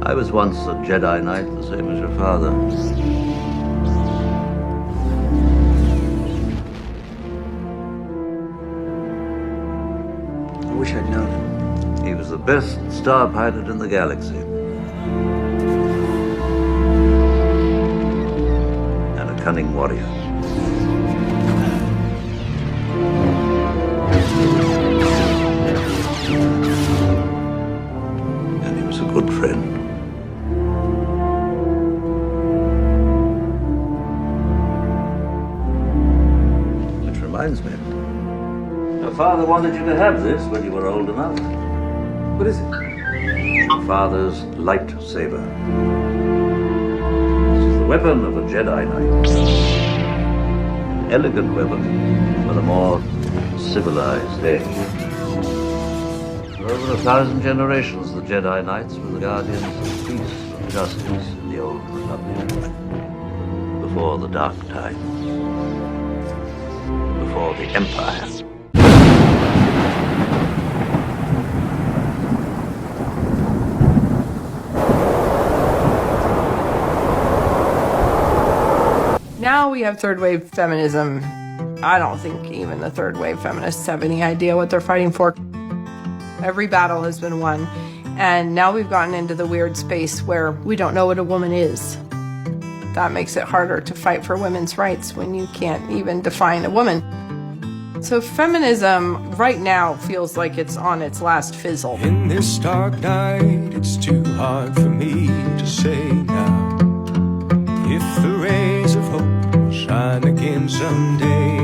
I was once a Jedi Knight, the same as your father. I wish I'd known him. He was the best star pilot in the galaxy. And a cunning warrior. And he was a good friend. Which reminds me, your father wanted you to have this when you were old enough. What is it? Father's lightsaber. This is the weapon of a Jedi Knight. An elegant weapon for a more civilized age. For over 1,000 generations, the Jedi Knights were the guardians of peace and justice in the Old Republic. Before the Dark Times. Before the Empire. Now we have third wave feminism. I don't think even the third wave feminists have any idea what they're fighting for. Every battle has been won, and now we've gotten into the weird space where we don't know what a woman is. That makes it harder to fight for women's rights when you can't even define a woman. So feminism right now feels like it's on its last fizzle. In this dark night, it's too hard for me to say now. If the rays of hope shine again someday,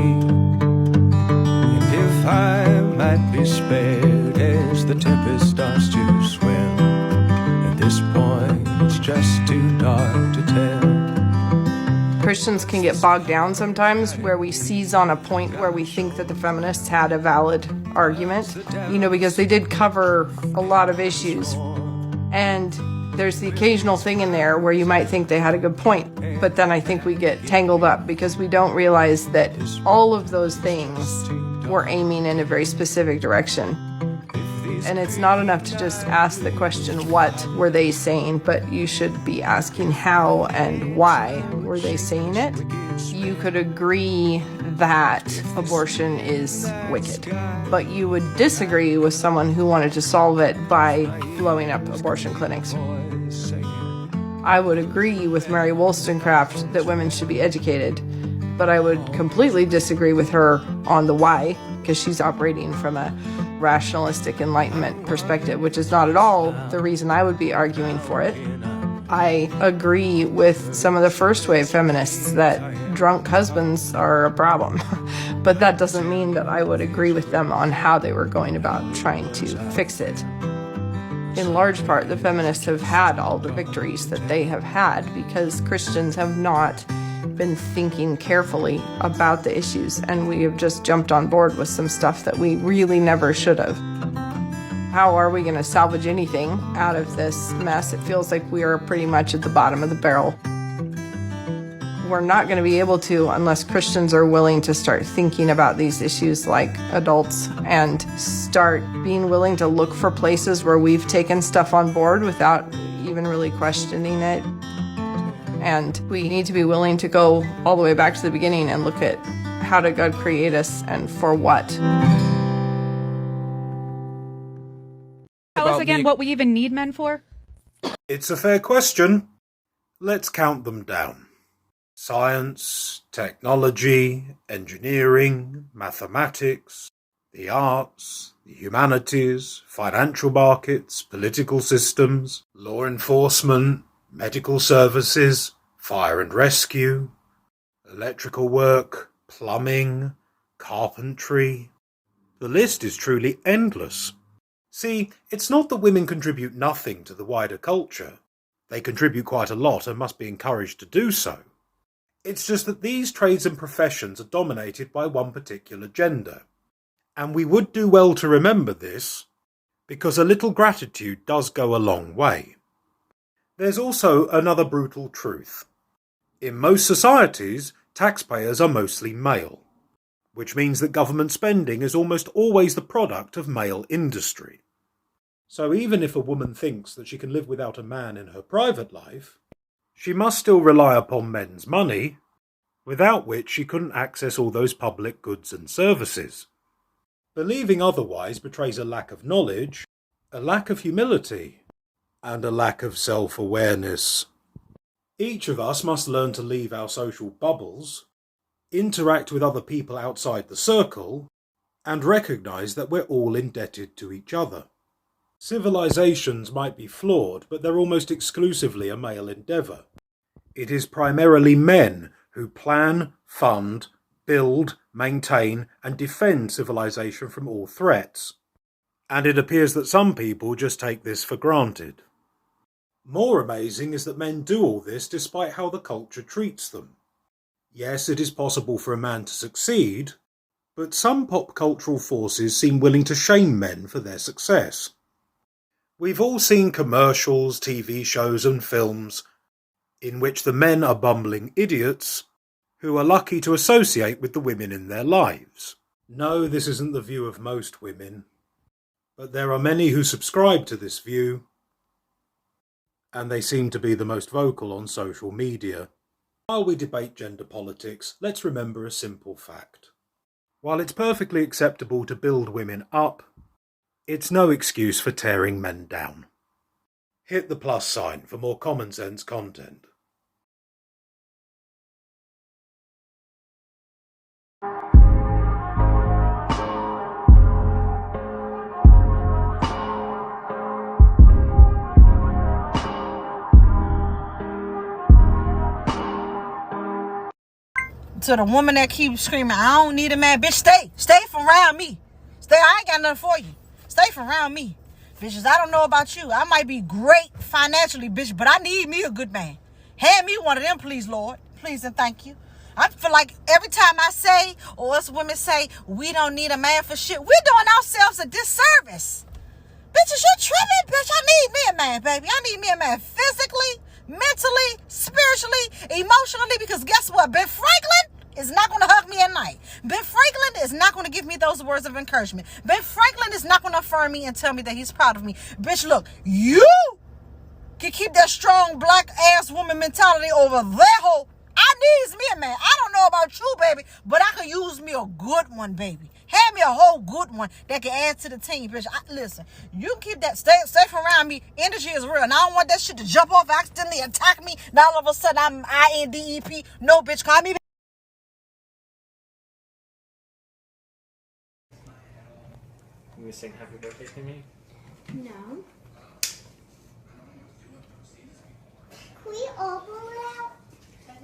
and if I might be spared as the tempest starts to swell, at this point it's just too dark to tell. Christians can get bogged down sometimes where we seize on a point where we think that the feminists had a valid argument, because they did cover a lot of issues. And there's the occasional thing in there where you might think they had a good point, but then I think we get tangled up because we don't realize that all of those things were aiming in a very specific direction. And it's not enough to just ask the question, what were they saying? But you should be asking how and why were they saying it? You could agree that abortion is wicked, but you would disagree with someone who wanted to solve it by blowing up abortion clinics. I would agree with Mary Wollstonecraft that women should be educated, but I would completely disagree with her on the why, because she's operating from a rationalistic Enlightenment perspective, which is not at all the reason I would be arguing for it. I agree with some of the first wave feminists that drunk husbands are a problem, but that doesn't mean that I would agree with them on how they were going about trying to fix it. In large part, the feminists have had all the victories that they have had because Christians have not been thinking carefully about the issues, and we have just jumped on board with some stuff that we really never should have. How are we going to salvage anything out of this mess? It feels like we are pretty much at the bottom of the barrel. We're not going to be able to unless Christians are willing to start thinking about these issues like adults and start being willing to look for places where we've taken stuff on board without even really questioning it. And we need to be willing to go all the way back to the beginning and look at how did God create us and for what. Tell us again what we even need men for? It's a fair question. Let's count them down. Science, technology, engineering, mathematics, the arts, the humanities, financial markets, political systems, law enforcement, medical services, fire and rescue, electrical work, plumbing, carpentry. The list is truly endless. See, it's not that women contribute nothing to the wider culture. They contribute quite a lot and must be encouraged to do so. It's just that these trades and professions are dominated by one particular gender. And we would do well to remember this, because a little gratitude does go a long way. There's also another brutal truth. In most societies, taxpayers are mostly male, which means that government spending is almost always the product of male industry. So even if a woman thinks that she can live without a man in her private life, she must still rely upon men's money, without which she couldn't access all those public goods and services. Believing otherwise betrays a lack of knowledge, a lack of humility, and a lack of self-awareness. Each of us must learn to leave our social bubbles, interact with other people outside the circle, and recognise that we're all indebted to each other. Civilizations might be flawed, but they're almost exclusively a male endeavour. It is primarily men who plan, fund, build, maintain, and defend civilization from all threats. And it appears that some people just take this for granted. More amazing is that men do all this despite how the culture treats them. Yes, it is possible for a man to succeed, but some pop cultural forces seem willing to shame men for their success. We've all seen commercials, TV shows and films in which the men are bumbling idiots who are lucky to associate with the women in their lives. No, this isn't the view of most women, but there are many who subscribe to this view, and they seem to be the most vocal on social media. While we debate gender politics, let's remember a simple fact. While it's perfectly acceptable to build women up, it's no excuse for tearing men down. Hit the plus sign for more common sense content. To the woman that keeps screaming, I don't need a man, bitch, stay from around me. Stay, I ain't got nothing for you. Stay from around me. Bitches, I don't know about you. I might be great financially, bitch, but I need me a good man. Hand me one of them, please, Lord. Please and thank you. I feel like every time I say, or us women say, we don't need a man for shit, we're doing ourselves a disservice. Bitches, you're tripping, bitch. I need me a man, baby. I need me a man physically, mentally, spiritually, emotionally, because guess what? Ben Franklin is not going to hug me at night. Ben Franklin is not going to give me those words of encouragement. Ben Franklin is not going to affirm me and tell me that he's proud of me. Bitch, look, you can keep that strong black ass woman mentality over that hoe. I needs me a man. I don't know about you, baby, but I could use me a good one, baby. Hand me a whole good one that can add to the team, bitch. Listen, you can keep that, stay from around me. Energy is real, and I don't want that shit to jump off accidentally, attack me. Now all of a sudden I'm INDEP. No, bitch, call me. You sing happy birthday to me? No. Can we all go out?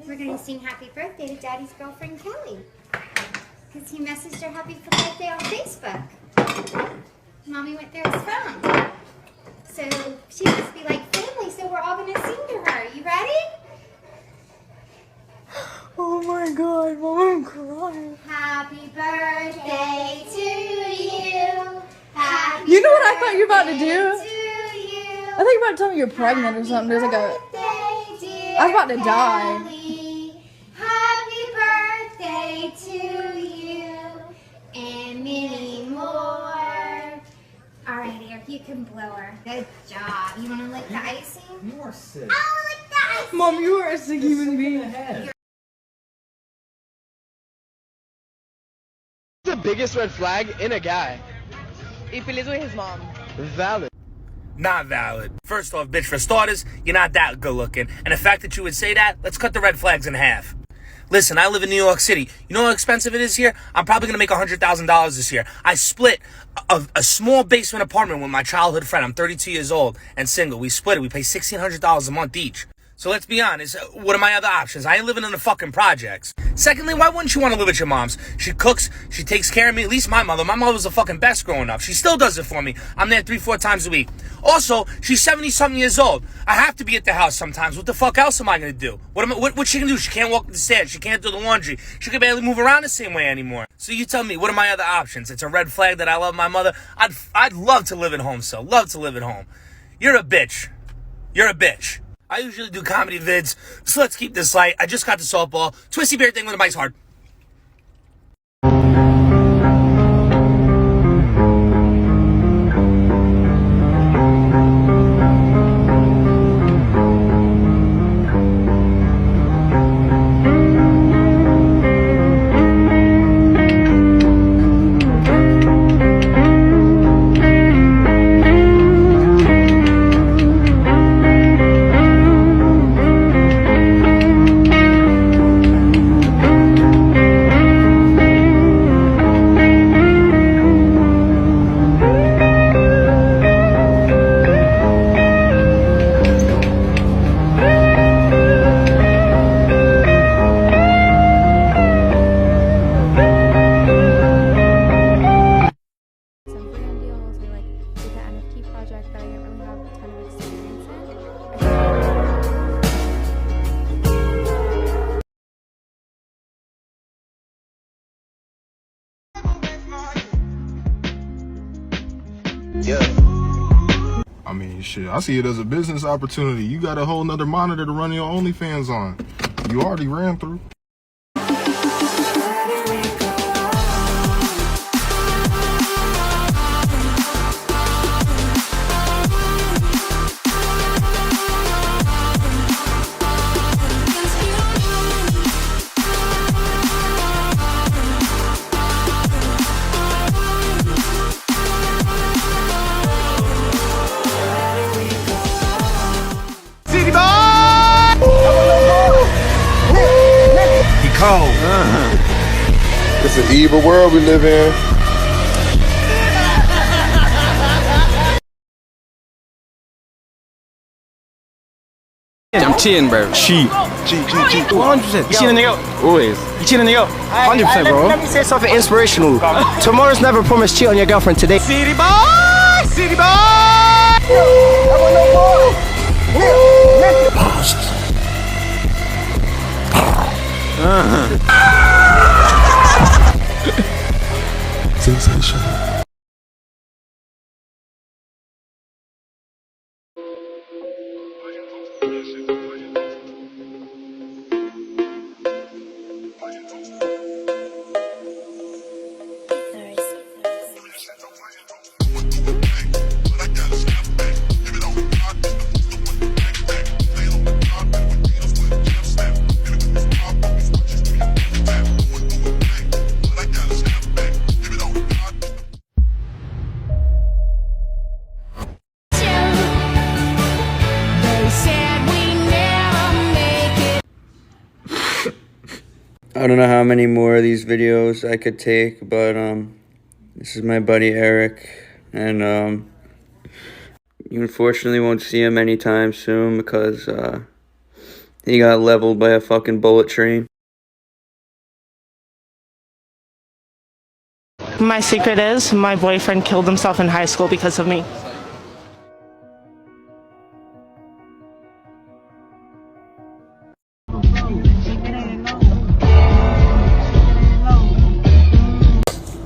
We're going to sing happy birthday to Daddy's girlfriend, Kelly. Because he messaged her happy birthday on Facebook. Mommy went through his phone. So she must be like family, so we're all going to sing to her. You ready? Oh my God, Mom, I'm crying. Happy birthday to you. Happy You know what I thought you were about to do? to you. I think you're about to tell me you're pregnant or something. There's like a... I was about to die. Happy birthday to you and many more. All right, Eric, you can blow her. Good job. You want to lick the icing? You are sick. I'll lick the icing. Mom, you are a sick human being. The biggest red flag in a guy. If he lives with his mom. Valid. Not valid. First off, bitch, for starters, you're not that good looking. And the fact that you would say that, let's cut the red flags in half. Listen, I live in New York City. You know how expensive it is here? I'm probably going to make $100,000 this year. I split a small basement apartment with my childhood friend. I'm 32 years old and single. We split it. We pay $1,600 a month each. So let's be honest, what are my other options? I ain't living in the fucking projects. Secondly, why wouldn't you want to live with your moms? She cooks, she takes care of me, at least my mother. My mother was the fucking best growing up. She still does it for me. I'm there 3-4 times a week. Also, she's 70-something years old. I have to be at the house sometimes. What the fuck else am I going to do? What's she going to do? She can't walk up the stairs. She can't do the laundry. She can barely move around the same way anymore. So you tell me, what are my other options? It's a red flag that I love my mother. I'd love to live at home, so love to live at home. You're a bitch. You're a bitch. I usually do comedy vids, so let's keep this light. I just got the softball. Twisty bear thing when the bike's hard. Shit, I see it as a business opportunity. You got a whole nother monitor to run your OnlyFans on. You already ran through. City boy! He cold. It's an evil world we live in. I'm cheating, bro. Cheat. 100%. You cheating, nigga? Always. You cheating, nigga? 100%, bro. Let me say something inspirational. Tomorrow's never promised. Cheat on your girlfriend today. City boy! City boy! Sensation. I don't know how many more of these videos I could take, but this is my buddy Eric, and you unfortunately won't see him anytime soon because he got leveled by a fucking bullet train. My secret is my boyfriend killed himself in high school because of me.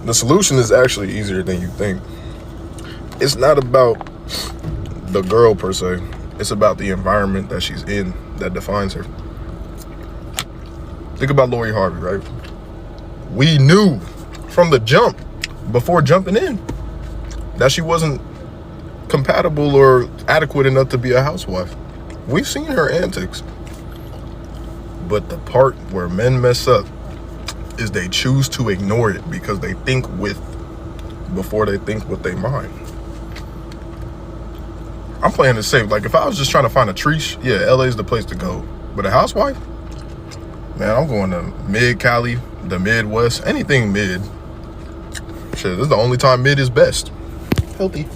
The solution is actually easier than you think. It's not about the girl per se. It's about the environment that she's in that defines her. Think about Lori Harvey, right? We knew from the jump, before jumping in, that she wasn't compatible or adequate enough to be a housewife. We've seen her antics. But the part where men mess up is they choose to ignore it because they think with before they think with their mind. I'm playing it safe. Like, if I was just trying to find a treesh, yeah, LA's the place to go. But a housewife? Man, I'm going to mid-Cali, the Midwest, anything mid. Shit, this is the only time mid is best. Healthy.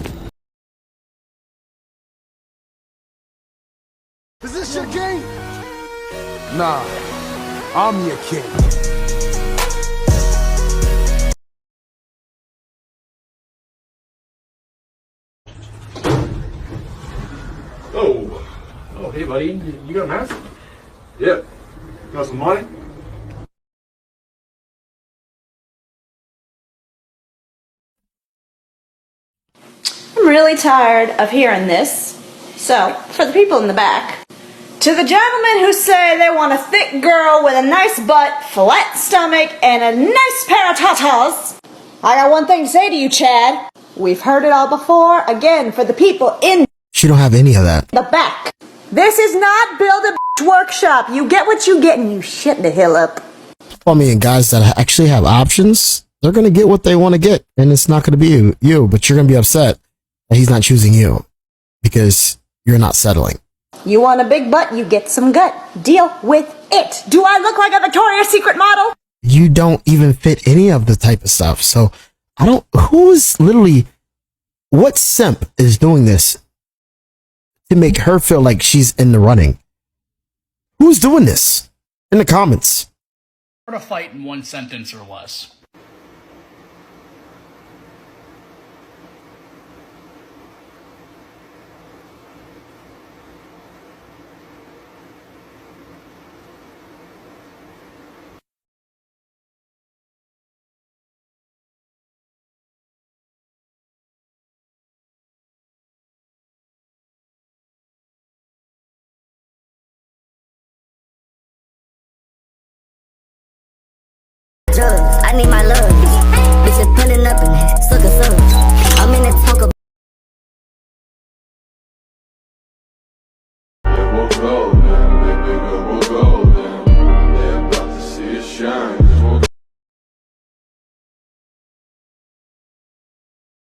Is this your king? Nah, I'm your king. Oh, hey, buddy. You got a mask? Yeah. Got some money? I'm really tired of hearing this. So, for the people in the back, to the gentlemen who say they want a thick girl with a nice butt, flat stomach, and a nice pair of tatas, I got one thing to say to you, Chad. We've heard it all before. Again, for the people in She don't have any of that. the back. This is not Build a Workshop. You get what you get and you shut the hell up. I mean, guys that actually have options, they're going to get what they want to get. And it's not going to be you, but you're going to be upset that he's not choosing you because you're not settling. You want a big butt, you get some gut. Deal with it. Do I look like a Victoria's Secret model? You don't even fit any of the type of stuff. So I don't, who's literally, what simp is doing this to make her feel like she's in the running? Who's doing this? In the comments. A fight in one sentence or less. just pulling up in it, sucker sucker. I'm in that talk about. We'll go, man, baby girl, we'll go, man. They're about to see it shine.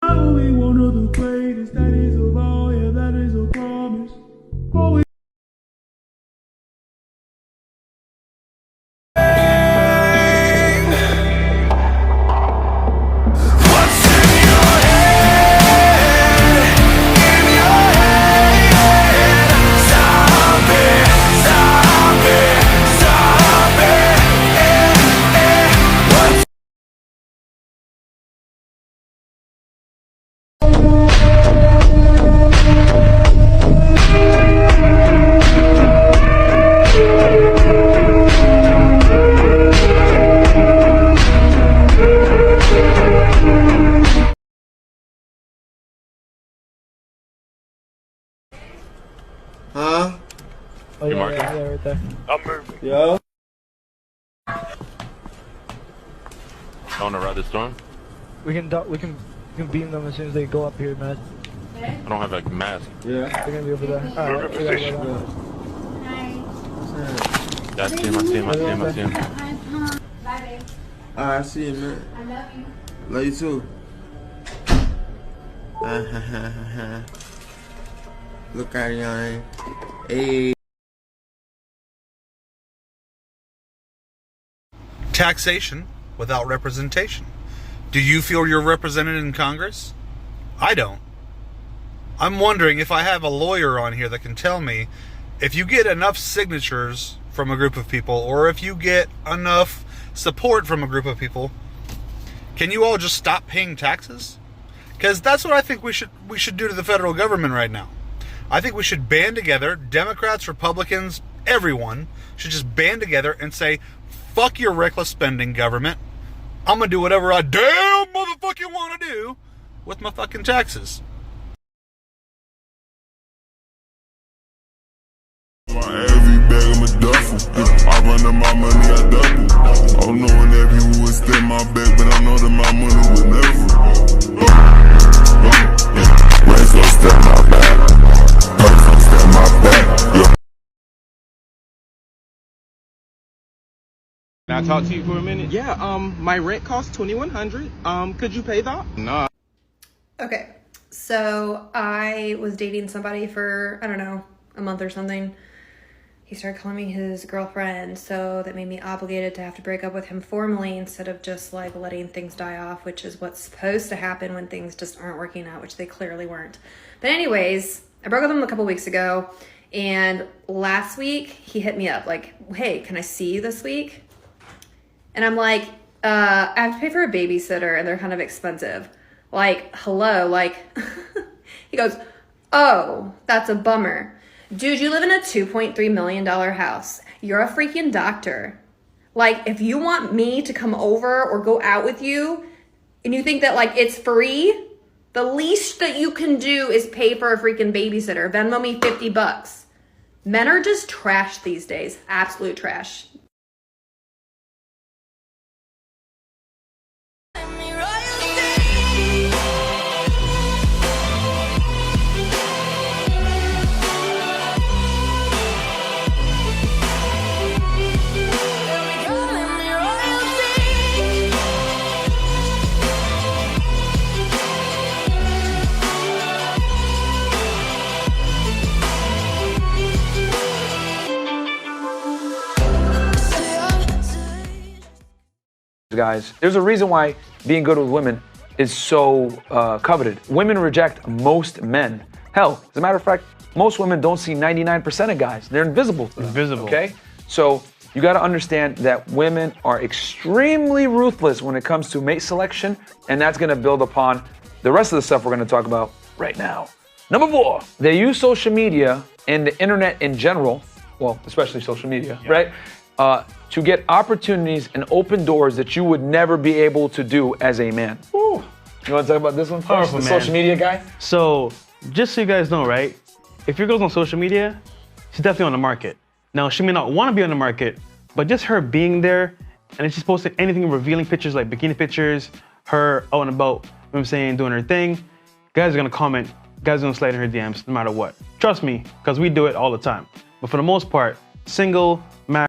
Only one of the greatest, that is a law, yeah, that is a promise. Always. Huh? Oh, yeah, right there. I'm moving. Yo. On to ride the storm? We can beam them as soon as they go up here, man. I don't have a mask. Yeah. They're gonna be over there. Alright, we gotta go down. Yeah, I see him, I see him, I see him, I see him. Bye, babe. Alright, I see you, man. I love you. Love you too. Look at you, hey. Taxation without representation. Do you feel you're represented in Congress? I don't. I'm wondering if I have a lawyer on here that can tell me if you get enough signatures from a group of people, or if you get enough support from a group of people, can you all just stop paying taxes? Because that's what I think we should do to the federal government right now. I think we should band together, Democrats, Republicans, everyone should just band together and say, fuck your reckless spending, government. I'm going to do whatever I damn motherfucking want to do with my fucking taxes. Every bag of my duffel, I run up my money, I double. Oh, knowing that people would step my back, but I know that my money would never. Reds don't step my back, perks don't step my back. Can I talk to you for a minute? Yeah, my rent costs $2,100. Could you pay that? No. Okay, so I was dating somebody for, I don't know, a month or something. He started calling me his girlfriend, so that made me obligated to have to break up with him formally instead of just like letting things die off, which is what's supposed to happen when things just aren't working out, which they clearly weren't. But anyways, I broke up with him a couple weeks ago, and last week he hit me up like, hey, can I see you this week? And I'm like, I have to pay for a babysitter and they're kind of expensive. Like, hello, like, he goes, oh, that's a bummer. Dude, you live in a $2.3 million house. You're a freaking doctor. Like, if you want me to come over or go out with you and you think that like it's free, the least that you can do is pay for a freaking babysitter. Venmo me $50. Men are just trash these days. Absolute trash. Guys, there's a reason why being good with women is so coveted. Women reject most men. Hell, as a matter of fact, most women don't see 99% of guys. They're invisible to them, invisible. Okay? So you got to understand that women are extremely ruthless when it comes to mate selection, and that's going to build upon the rest of the stuff we're going to talk about right now. Number 4, they use social media and the internet in general, well, especially social media, right? To get opportunities and open doors that you would never be able to do as a man. Ooh. You want to talk about this one first? Powerful, the man. social media guy? So, just so you guys know, right? If your girl's on social media, she's definitely on the market. Now, she may not want to be on the market, but just her being there, and then she's posting anything revealing pictures like bikini pictures, her out and about, you know what I'm saying, doing her thing, guys are gonna comment, guys are gonna slide in her DMs no matter what. Trust me, because we do it all the time. But for the most part, single, married.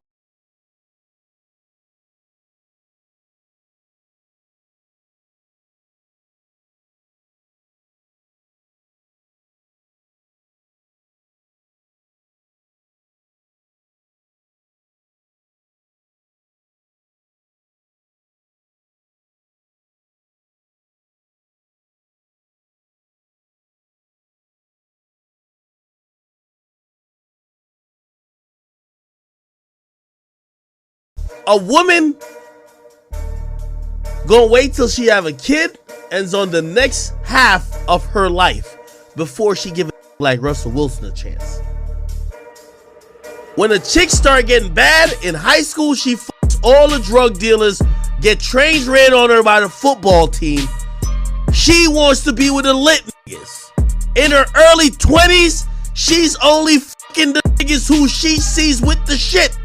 A woman gonna wait till she have a kid and is on the next half of her life before she give like Russell Wilson a chance. When a chick start getting bad in high school, she fucks all the drug dealers, get trains ran on her by the football team. She wants to be with the lit niggas. In her early 20s, she's only fucking the niggas who she sees with the shit.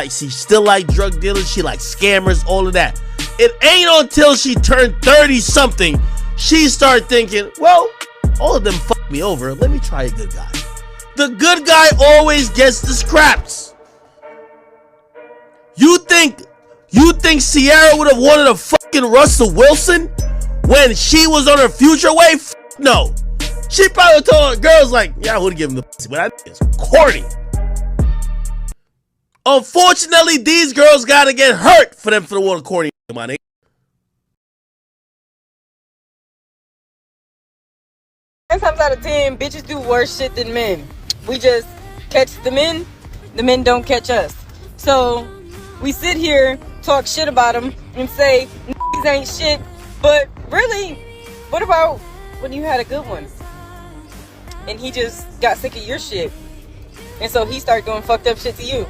She still like drug dealers, she like scammers, all of that. It ain't until she turned 30 something, she started thinking, well, all of them fucked me over, let me try a good guy. The good guy always gets the scraps. You think Sierra would have wanted a fucking Russell Wilson when she was on her future way? No. She probably told her girls like, yeah, I would have given him the pussy, but I think it's corny. Unfortunately, these girls gotta get hurt for them to want corny money. Nine times out of 10, bitches do worse shit than men. We just catch the men don't catch us. So we sit here, talk shit about them, and say niggas ain't shit. But really, what about when you had a good one and he just got sick of your shit, and so he started doing fucked up shit to you?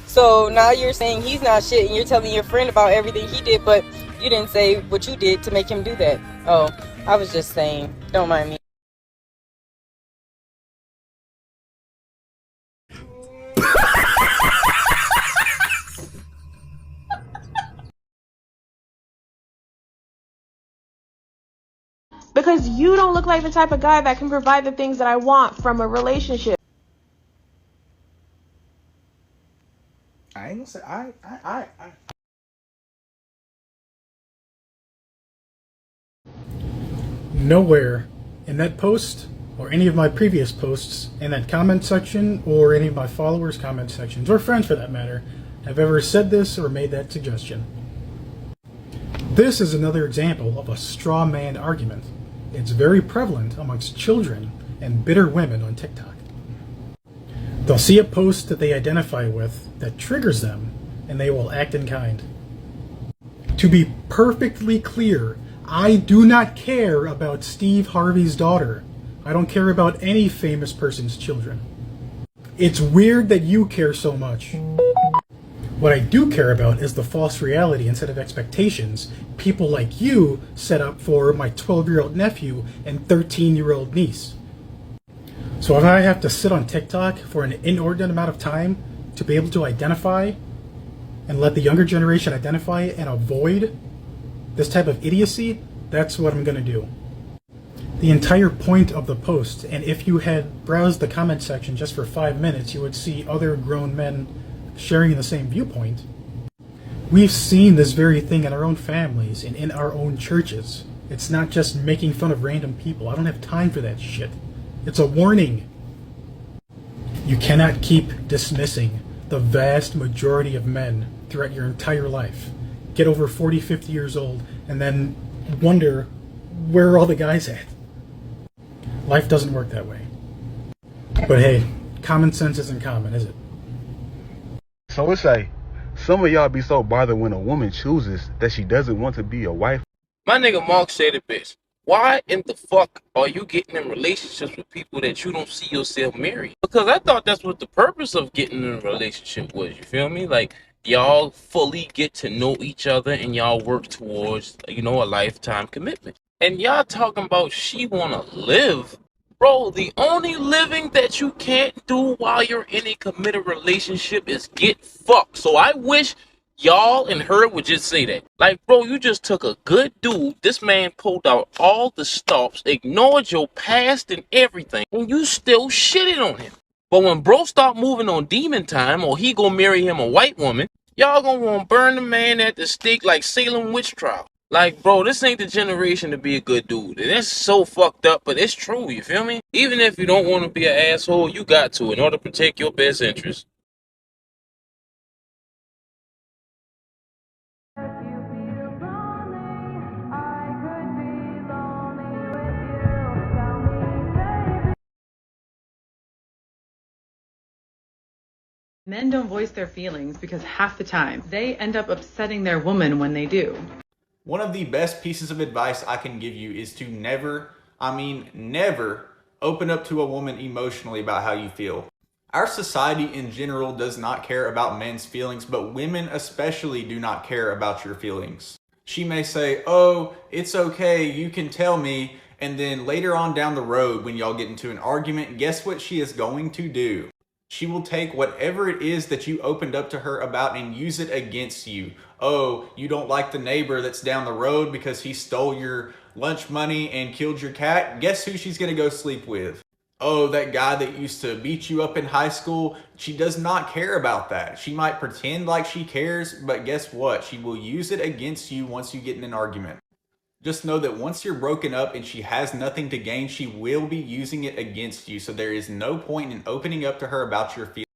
So now you're saying he's not shit and you're telling your friend about everything he did, but you didn't say what you did to make him do that. Oh, I was just saying, don't mind me. Because you don't look like the type of guy that can provide the things that I want from a relationship. I ain't gonna say Nowhere in that post or any of my previous posts in that comment section or any of my followers' comment sections, or friends for that matter, have ever said this or made that suggestion. This is another example of a straw man argument. It's very prevalent amongst children and bitter women on TikTok. They'll see a post that they identify with that triggers them, and they will act in kind. To be perfectly clear, I do not care about Steve Harvey's daughter. I don't care about any famous person's children. It's weird that you care so much. What I do care about is the false reality and set of expectations people like you set up for my 12-year-old nephew and 13-year-old niece. So if I have to sit on TikTok for an inordinate amount of time to be able to identify and let the younger generation identify and avoid this type of idiocy, that's what I'm going to do. The entire point of the post, and if you had browsed the comment section just for 5 minutes, you would see other grown men sharing the same viewpoint. We've seen this very thing in our own families and in our own churches. It's not just making fun of random people. I don't have time for that shit. It's a warning. You cannot keep dismissing the vast majority of men throughout your entire life. Get over 40, 50 years old, and then wonder, where are all the guys at? Life doesn't work that way. But hey, common sense isn't common, is it? So it's like, some of y'all be so bothered when a woman chooses that she doesn't want to be a wife. My nigga Mark said it best. Why in the fuck are you getting in relationships with people that you don't see yourself marrying? Because I thought that's what the purpose of getting in a relationship was, you feel me? Like, y'all fully get to know each other and y'all work towards, a lifetime commitment. And y'all talking about she wanna live. Bro, the only living that you can't do while you're in a committed relationship is get fucked. So I wish Y'all and her would just say that. Like, bro, you just took a good dude. This man pulled out all the stops, ignored your past and everything, and you still shitted on him. But when bro start moving on demon time, or he gonna marry him a white woman, y'all gonna want to burn the man at the stake like Salem witch trial. Like, bro, this ain't the generation to be a good dude. And that's so fucked up, but it's true, you feel me? Even if you don't want to be an asshole, you got to in order to protect your best interest. Men don't voice their feelings because half the time they end up upsetting their woman when they do. One of the best pieces of advice I can give you is to never, I mean never, open up to a woman emotionally about how you feel. Our society in general does not care about men's feelings, but women especially do not care about your feelings. She may say, oh, it's okay, you can tell me, and then later on down the road when y'all get into an argument, guess what she is going to do? She will take whatever it is that you opened up to her about and use it against you. Oh, you don't like the neighbor that's down the road because he stole your lunch money and killed your cat? Guess who she's gonna go sleep with? Oh, that guy that used to beat you up in high school? She does not care about that. She might pretend like she cares, but guess what? She will use it against you once you get in an argument. Just know that once you're broken up and she has nothing to gain, she will be using it against you. So there is no point in opening up to her about your feelings.